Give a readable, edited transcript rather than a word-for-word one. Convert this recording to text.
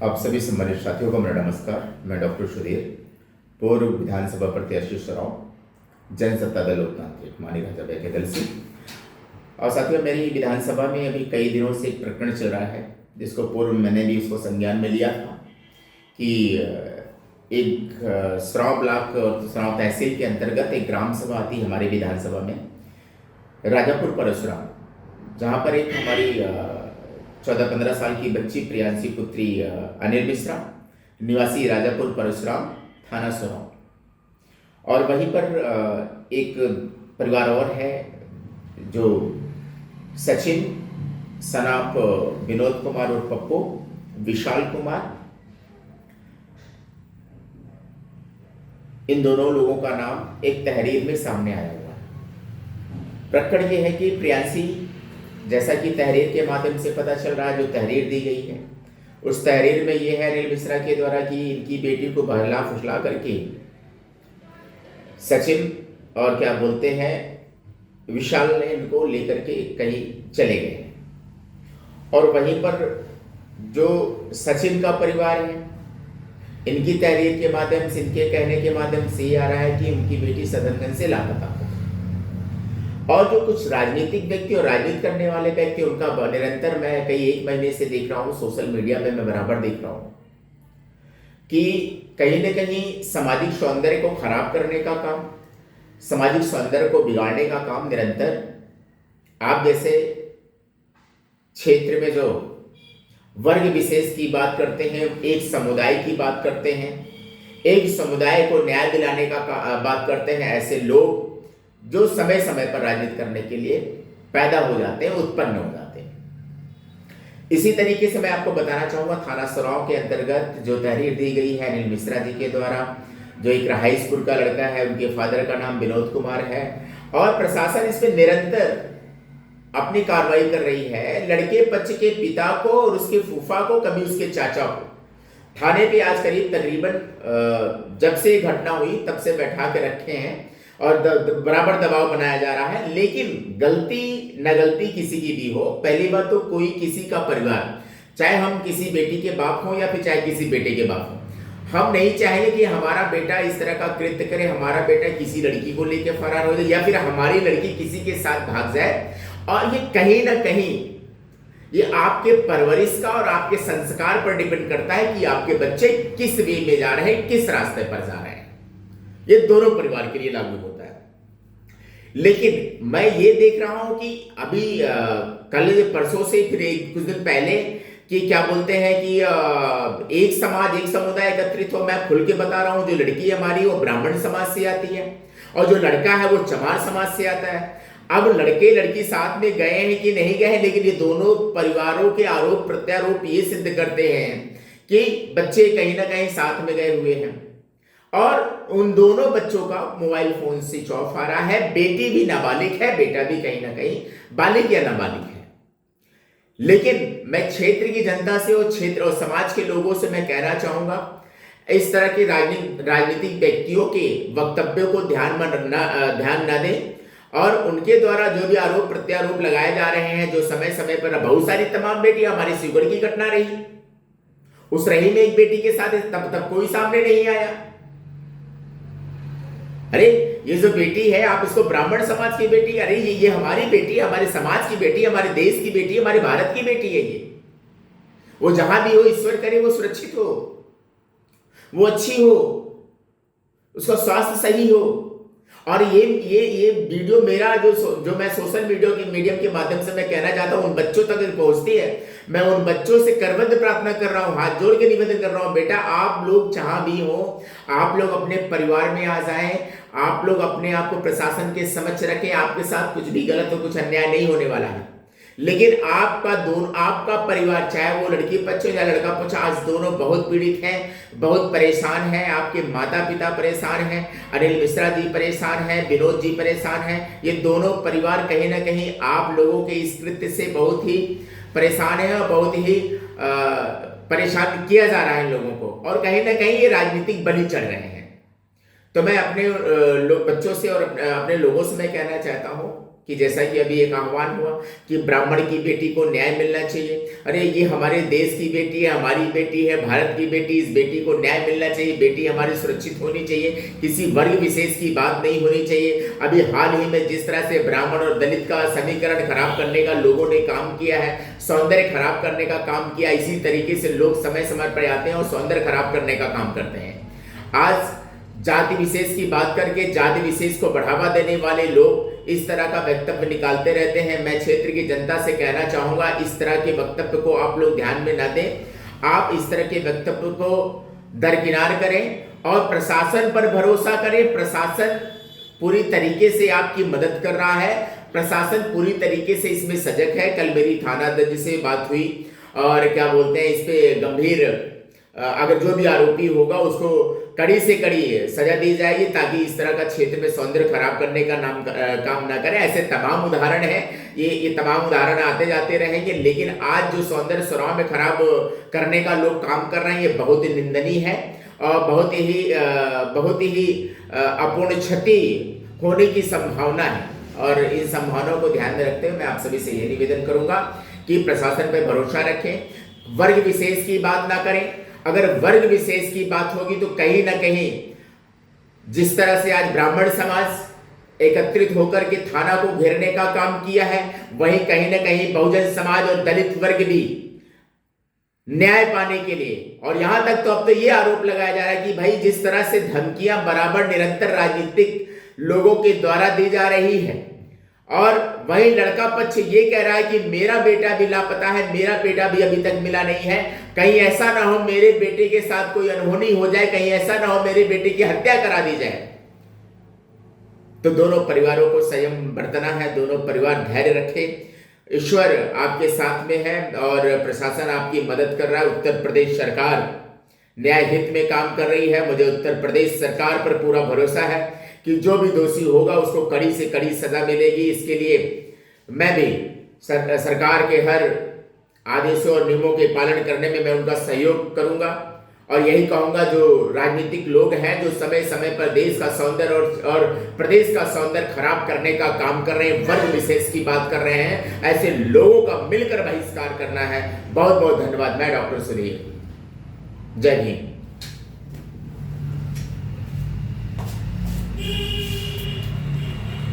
आप सभी सम्मानित साथियों को मेरा नमस्कार। मैं डॉक्टर सुधीर, पूर्व विधानसभा प्रत्याशी चुनाव, जनसत्ता दल लोकतांत्रिक मानी भाजपा के दल से। और साथियों, मेरी विधानसभा में अभी कई दिनों से एक प्रकरण चल रहा है जिसको पूर्व मैंने भी उसको संज्ञान में लिया था कि एक सराव ब्लॉक और सराव तहसील के अंतर्गत एक ग्राम सभा आती है हमारी विधानसभा में, राजापुर परशुराम, जहाँ पर एक हमारी 14-15 साल की बच्ची प्रियांशी पुत्री अनिल मिश्रा, निवासी राजापुर परशुराम, थाना सुराव, और वहीं पर एक परिवार और है जो सचिन सनाप विनोद कुमार और पप्पू, विशाल कुमार, इन दोनों लोगों का नाम एक तहरीर में सामने आया हुआ है। प्रकरण ये है कि प्रियांशी, जैसा कि तहरीर के माध्यम से पता चल रहा है, जो तहरीर दी गई है उस तहरीर में ये है अनिल मिश्रा के द्वारा कि इनकी बेटी को बहला फुसला करके सचिन और क्या बोलते हैं विशाल ने इनको लेकर के कहीं चले गए। और वहीं पर जो सचिन का परिवार है, इनकी तहरीर के माध्यम से, इनके कहने के माध्यम से ये आ रहा है कि उनकी बेटी सदनगंज से लापता हो। और जो कुछ राजनीतिक व्यक्ति और राजनीति करने वाले व्यक्ति, उनका निरंतर मैं कई एक महीने से देख रहा हूँ, सोशल मीडिया पे मैं बराबर देख रहा हूँ कि कहीं न कहीं सामाजिक सौंदर्य को खराब करने का काम, सामाजिक सौंदर्य को बिगाड़ने का काम निरंतर आप जैसे क्षेत्र में जो वर्ग विशेष की बात करते हैं, एक समुदाय की बात करते हैं, एक समुदाय को न्याय दिलाने का बात करते हैं, ऐसे लोग जो समय समय पर राजनीति करने के लिए पैदा हो जाते हैं, उत्पन्न हो जाते हैं। इसी तरीके से मैं आपको बताना चाहूंगा, थाना सुराव के अंतर्गत जो तहरीर दी गई है अनिल मिश्रा जी के द्वारा, जो एक हाई स्कूल का लड़का है, उनके फादर का नाम विनोद कुमार है, और प्रशासन इस पर निरंतर अपनी कार्रवाई कर रही है। लड़के बच्चे के पिता को और उसके फूफा को, कभी उसके चाचा को थाने पे आज तकरीबन जब से घटना हुई तब से बैठा के रखे हैं और बराबर दबाव बनाया जा रहा है। लेकिन गलती न गलती किसी की भी हो, पहली बात तो कोई किसी का परिवार, चाहे हम किसी बेटी के बाप हों या फिर चाहे किसी बेटे के बाप हों, हम नहीं चाहेंगे कि हमारा बेटा इस तरह का कृत्य करे, हमारा बेटा किसी लड़की को लेकर फरार हो जाए या फिर हमारी लड़की किसी के साथ भाग जाए। और ये कहीं ना कहीं ये आपके परवरिश का और आपके संस्कार पर डिपेंड करता है कि आपके बच्चे किस वे में जा रहे हैं, किस रास्ते पर जा रहे हैं। ये दोनों परिवार के लिए लागू होता है। लेकिन मैं ये देख रहा हूं कि अभी कल परसों से फिर कुछ दिन पहले कि क्या बोलते हैं कि एक समाज, एक समुदाय एकत्रित हो। मैं खुल के बता रहा हूं, जो लड़की हमारी वो ब्राह्मण समाज से आती है और जो लड़का है वो चमार समाज से आता है। अब लड़के लड़की साथ में गए हैं कि नहीं गए हैं, लेकिन ये दोनों परिवारों के आरोप प्रत्यारोप ये सिद्ध करते हैं कि बच्चे कहीं ना कहीं साथ में गए हुए हैं। और उन दोनों बच्चों का मोबाइल फोन स्विच ऑफ आ रहा है। बेटी भी नाबालिग है, बेटा भी कहीं ना कहीं बालिग या नाबालिग है। लेकिन मैं क्षेत्र की जनता से और क्षेत्र और समाज के लोगों से मैं कहना चाहूंगा, इस तरह के राजनीतिक व्यक्तियों के वक्तव्यों को ध्यान न दें और उनके द्वारा जो भी आरोप प्रत्यारोप लगाए जा रहे हैं, जो समय समय पर बहुत सारी तमाम बेटी, हमारी शिवगढ़ की घटना रही, उस रही में एक बेटी के साथ तब कोई सामने नहीं आया। अरे ये जो बेटी है, आप इसको ब्राह्मण समाज की बेटी, अरे ये हमारी बेटी, हमारे समाज की बेटी, हमारे देश की बेटी, हमारे भारत की बेटी है। ये वो जहां भी हो, ईश्वर करे वो सुरक्षित हो, वो अच्छी हो, उसका स्वास्थ्य सही हो। और ये वीडियो मेरा जो मैं सोशल मीडियम के माध्यम से मैं कहना चाहता हूं, उन बच्चों तक पहुंचती है। मैं उन बच्चों से करबद्ध प्रार्थना कर रहा हूं, हाथ जोड़ के निवेदन कर रहा हूं, बेटा आप लोग जहां भी हो, आप लोग अपने परिवार में आ जाएं, आप लोग अपने आप को प्रशासन के समक्ष रखें। आपके साथ कुछ भी गलत हो, कुछ अन्याय नहीं होने वाला है। लेकिन आपका परिवार, चाहे वो लड़की पक्ष या लड़का पक्ष, आज दोनों बहुत पीड़ित हैं, बहुत परेशान हैं। आपके माता पिता परेशान हैं, अनिल मिश्रा जी परेशान हैं, विनोद जी परेशान हैं। ये दोनों परिवार कहीं ना कहीं आप लोगों के इस कृत्य से बहुत ही परेशान है और बहुत ही परेशान किया जा रहा है इन लोगों को, और कहीं ना कहीं ये राजनीतिक बलि चढ़ रहे हैं। तो मैं अपने बच्चों से और अपने लोगों से मैं कहना चाहता हूं कि जैसा कि अभी एक आह्वान हुआ कि ब्राह्मण की बेटी को न्याय मिलना चाहिए। अरे ये हमारे देश की बेटी है, हमारी बेटी है, भारत की बेटी, इस बेटी को न्याय मिलना चाहिए, बेटी हमारी सुरक्षित होनी चाहिए, किसी वर्ग विशेष की बात नहीं होनी चाहिए। अभी हाल ही में जिस तरह से ब्राह्मण और दलित का समीकरण खराब करने का लोगों ने काम किया है, सौंदर्य खराब करने का काम किया, इसी तरीके से लोग समय समय पर आते हैं और सौंदर्य खराब करने का काम करते हैं। आज जाति विशेष की बात करके जाति विशेष को बढ़ावा देने वाले लोग इस तरह का वक्तव्य निकालते रहते हैं। मैं क्षेत्र की जनता से कहना चाहूंगा, इस तरह के वक्तव्य को आप लोग ध्यान में न दें। आप इस तरह के वक्तव्य को दरकिनार करें और प्रशासन पर भरोसा करें। प्रशासन पूरी तरीके से आपकी मदद कर रहा है, प्रशासन पूरी तरीके से इसमें सजग है। कल मेरी थानाध्यक्ष से बात हुई और क्या बोलते हैं, इस पे गंभीर अगर जो भी आरोपी होगा उसको कड़ी से कड़ी सजा दी जाएगी, ताकि इस तरह का क्षेत्र में सौंदर्य खराब करने का काम ना करे। ऐसे तमाम उदाहरण है, ये तमाम उदाहरण आते जाते रहेंगे। लेकिन आज जो सौंदर्य सराव में खराब करने का लोग काम कर रहे हैं, ये बहुत ही निंदनीय है और बहुत ही अपूर्ण क्षति होने की संभावना है। और इन संभावनाओं को ध्यान में रखते हुए मैं आप सभी से यह निवेदन करूंगा कि प्रशासन पर भरोसा रखें, वर्ग विशेष की बात ना करें। अगर वर्ग विशेष की बात होगी तो कहीं ना कहीं जिस तरह से आज ब्राह्मण समाज एकत्रित होकर के थाना को घेरने का काम किया है, वहीं कहीं ना कहीं बहुजन समाज और दलित वर्ग भी न्याय पाने के लिए, और यहां तक तो अब तो यह आरोप लगाया जा रहा है कि भाई जिस तरह से धमकियां बराबर निरंतर राजनीतिक लोगों के द्वारा दी जा रही है, और वही लड़का पक्ष ये कह रहा है कि मेरा बेटा भी लापता है, मेरा बेटा भी अभी तक मिला नहीं है, कहीं ऐसा ना हो मेरे बेटे के साथ कोई अनहोनी हो जाए, कहीं ऐसा ना हो मेरे बेटे की हत्या करा दी जाए। तो दोनों परिवारों को संयम बरतना है, दोनों परिवार धैर्य रखें। ईश्वर आपके साथ में है और प्रशासन आपकी मदद कर रहा है। उत्तर प्रदेश सरकार न्याय हित में काम कर रही है। मुझे उत्तर प्रदेश सरकार पर पूरा भरोसा है कि जो भी दोषी होगा उसको कड़ी से कड़ी सजा मिलेगी। इसके लिए मैं भी सरकार के हर आदेशों और नियमों के पालन करने में मैं उनका सहयोग करूंगा, और यही कहूंगा जो राजनीतिक लोग हैं जो समय समय पर देश का सौंदर्य और प्रदेश का सौंदर्य खराब करने का काम कर रहे हैं, वर्ग विशेष की बात कर रहे हैं, ऐसे लोगों का मिलकर बहिष्कार करना है। बहुत बहुत धन्यवाद। मैं डॉक्टर सुधीर, जय हिंद।